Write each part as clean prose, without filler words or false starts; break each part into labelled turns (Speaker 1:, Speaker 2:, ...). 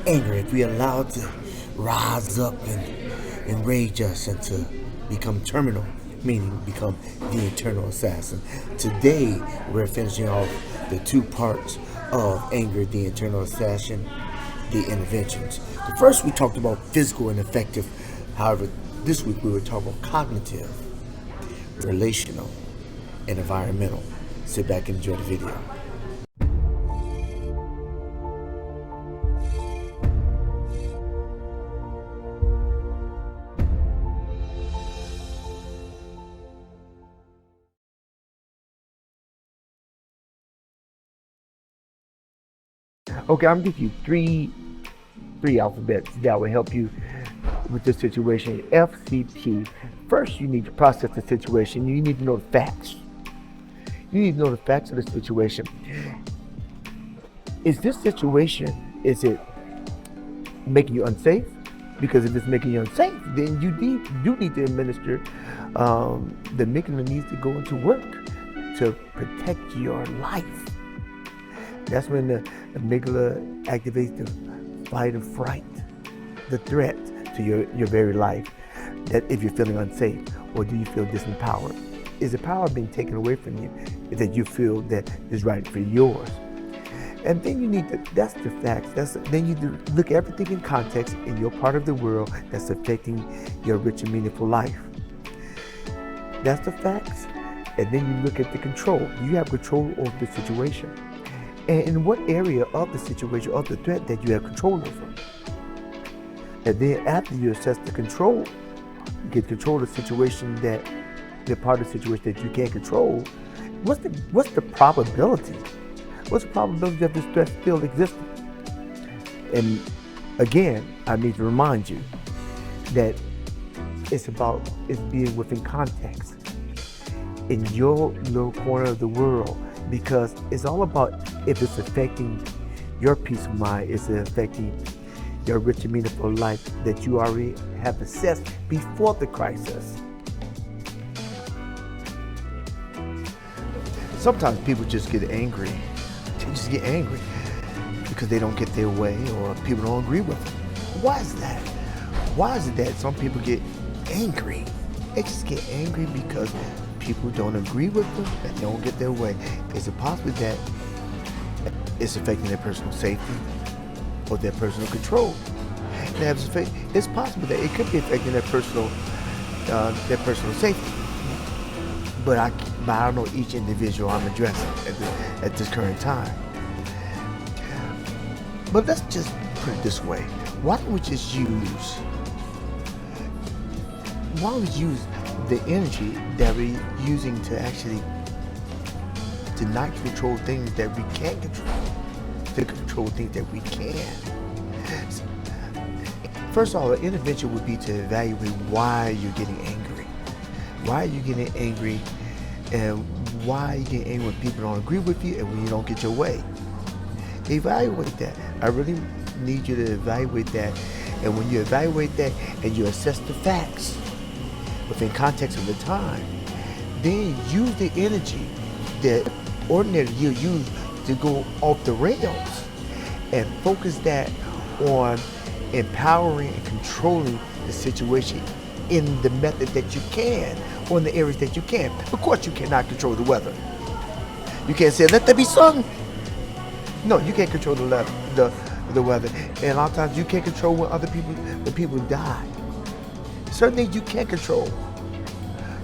Speaker 1: anger, if we allow it to rise up and enrage us and to become terminal, meaning become the eternal assassin. Today, we're finishing off the two parts of anger, the eternal assassin, the interventions. The first, we talked about physical and effective. However, this week we were talking about cognitive, relational, and environmental. Sit back and enjoy the video. Okay, I'm gonna give you three alphabets that will help you with this situation. FCP. First, you need to process the situation. You need to know the facts. You need to know the facts of the situation. Is this situation, is it making you unsafe? Because if it's making you unsafe, then you need to administer the amygdala needs to go into work to protect your life. That's when the amygdala activates the fight or fright, the threat to your very life. That if you're feeling unsafe, or do you feel disempowered? Is the power being taken away from you that you feel that is right for yours? And then you need to, that's the facts. Then you look at everything in context in your part of the world that's affecting your rich and meaningful life. That's the facts. And then you look at the control. You have control over the situation. And in what area of the situation, of the threat that you have control over. And then after you assess the control, you get control of the situation that, the part of the situation that you can't control, what's the probability? What's the probability of this threat still existing? And again, I need to remind you that it's being within context in your little corner of the world, because it's all about if it's affecting your peace of mind, is it affecting your rich and meaningful life that you already have assessed before the crisis. Sometimes people just get angry. They just get angry because they don't get their way or people don't agree with them. Why is that? Why is it that some people get angry? They just get angry because people don't agree with them and they don't get their way. Is it possible that it's affecting their personal safety or their personal control? And it's possible that it could be affecting their personal safety. But I don't know each individual I'm addressing at this current time. But let's just put it this way. Why don't we use the energy that we're using to actually not control things that we can't control, to control things that we can. First of all, the intervention would be to evaluate why you're getting angry. Why are you getting angry, and why you get angry when people don't agree with you and when you don't get your way? Evaluate that. I really need you to evaluate that. And when you evaluate that and you assess the facts within context of the time, then use the energy that ordinarily you use to go off the rails and focus that on empowering and controlling the situation in the method that you can, or in the areas that you can. Of course, you cannot control the weather. You can't say, let there be sun. No, you can't control the weather. And a lot of times you can't control when people die. Certain things you can't control.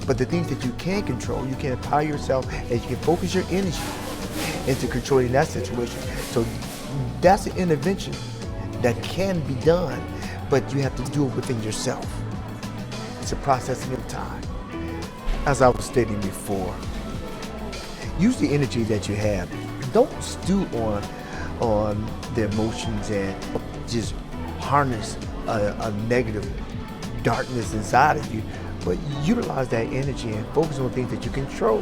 Speaker 1: But the things that you can control, you can empower yourself and you can focus your energy into controlling that situation. So that's an intervention that can be done, but you have to do it within yourself. It's a processing of time. As I was stating before, use the energy that you have. Don't stew on the emotions and just harness a negative darkness inside of you, but utilize that energy and focus on things that you control.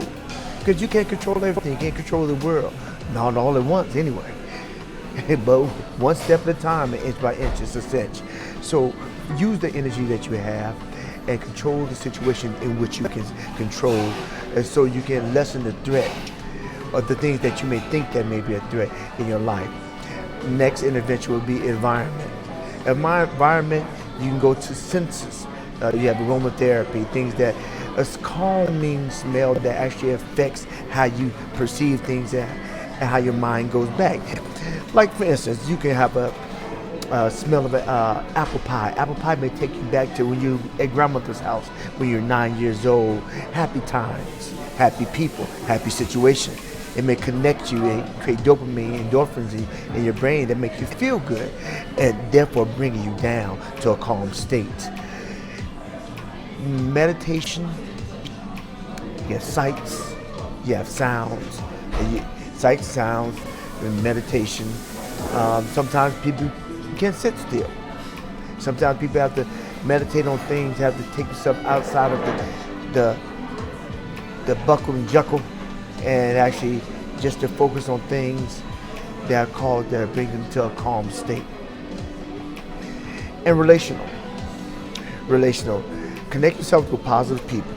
Speaker 1: Because you can't control everything, you can't control the world. Not all at once anyway. But one step at a time, inch by inch, it's a cinch. So use the energy that you have and control the situation in which you can control, and so you can lessen the threat of the things that you may think that may be a threat in your life. Next intervention will be environment. In my environment, you can go to senses. You have aromatherapy, things that a calming smell that actually affects how you perceive things and how your mind goes back. Like for instance, you can have a smell of apple pie. Apple pie may take you back to when you at grandmother's house when you're 9 years old. Happy times, happy people, happy situation. It may connect you and create dopamine, endorphins in your brain that make you feel good, and therefore bringing you down to a calm state. Meditation, you have sights, you have sounds, sights, sounds, and meditation. Sometimes people can't sit still. Sometimes people have to meditate on things, have to take yourself outside of the buckle and juckle, and actually just to focus on things that bring them to a calm state. And relational, connect yourself with positive people.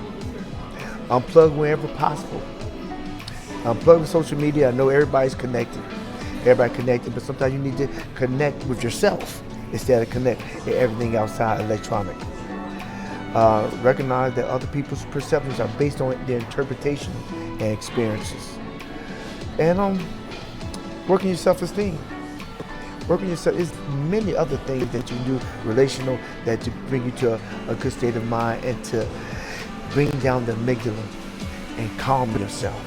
Speaker 1: Unplug wherever possible. Unplug with social media. I know everybody connected, but sometimes you need to connect with yourself instead of connect with everything outside electronic. Recognize that other people's perceptions are based on their interpretation and experiences. And working your self-esteem. Working yourself is many other things that you do relational that to bring you to a good state of mind and to bring down the amygdala and calm yourself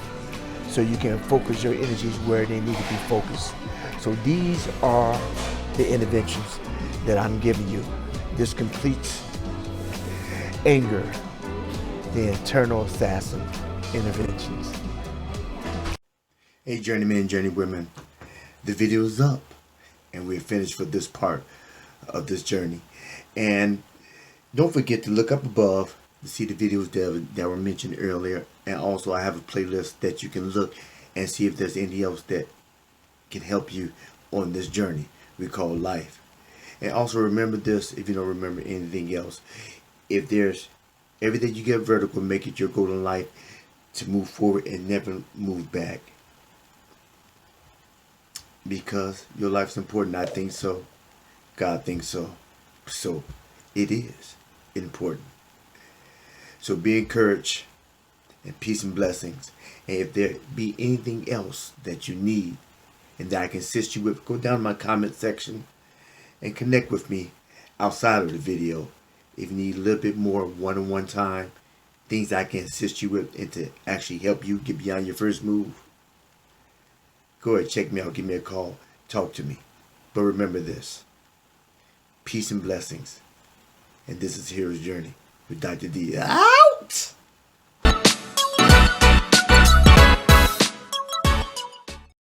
Speaker 1: so you can focus your energies where they need to be focused. So these are the interventions that I'm giving you. This completes anger, the internal assassin interventions. Hey journeymen and journeywomen, the video is up and we're finished for this part of this journey. And don't forget to look up above to see the videos that were mentioned earlier, and also I have a playlist that you can look and see if there's anything else that can help you on this journey we call life. And also remember this, if you don't remember anything else, if there's everything you get vertical, make it your goal in life to move forward and never move back, because your life's important. I think so, God thinks so, so it is important. So be encouraged, and peace and blessings. And if there be anything else that you need and that I can assist you with, go down in my comment section and connect with me outside of the video. If you need a little bit more one-on-one time, things I can assist you with and to actually help you get beyond your first move, go ahead, check me out, give me a call, talk to me. But remember this, peace and blessings. And this is Hero's Journey with Dr. D. Ow!